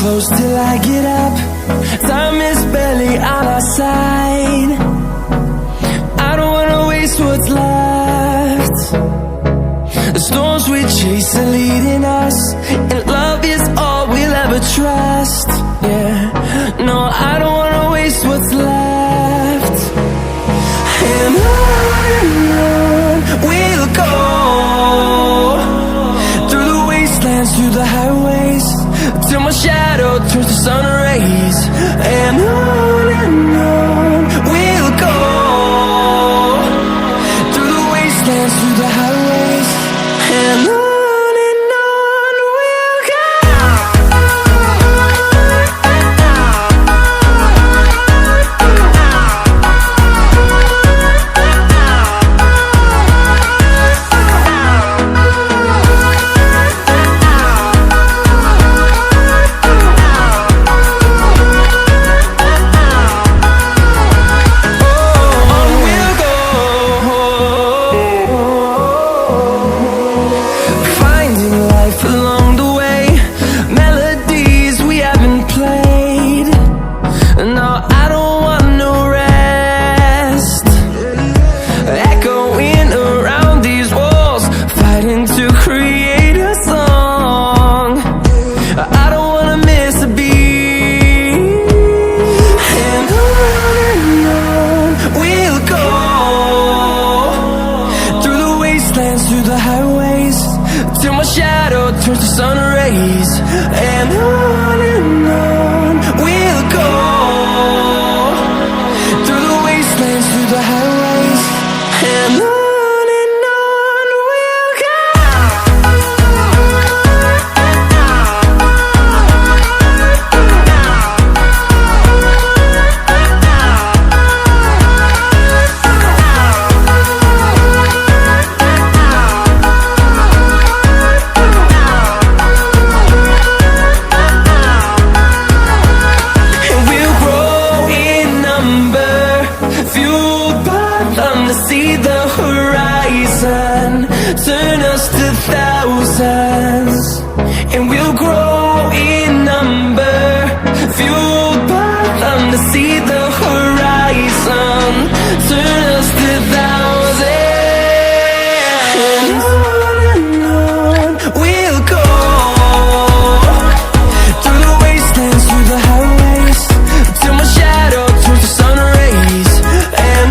close till I get up. Time is barely on our side. I don't wanna waste what's left. The storms we chase are leading us, and love is all we'll ever trust. Yeah, no, I don't wanna waste what's left. And on we'll go, through the wastelands, through the highways, till my shadow turns to sun rays. And on we'll go, through the wastelands, through the highways, and on we'll go. Turns to sun rays, and on we'll go, through the wastelands, through the highways, and on we'll go. See the horizon, turn us to thousands, and we'll grow in number, fueled by them to see the horizon, turn us to thousands. And on we'll go, through the wastelands, through the highways, till my shadow turns to sun rays. And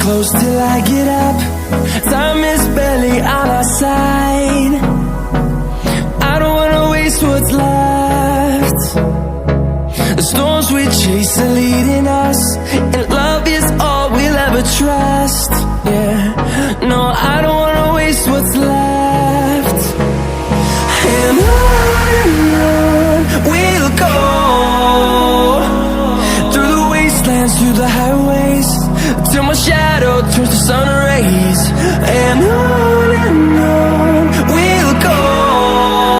close till I get up. Time is barely on our side. I don't wanna waste what's left. The storms we chase are leading us, and love is all we'll ever trust. Yeah, no, I don't wanna waste what's left. And on we'll go, through the wastelands, through the highways, till my shadow turns to sun rays. And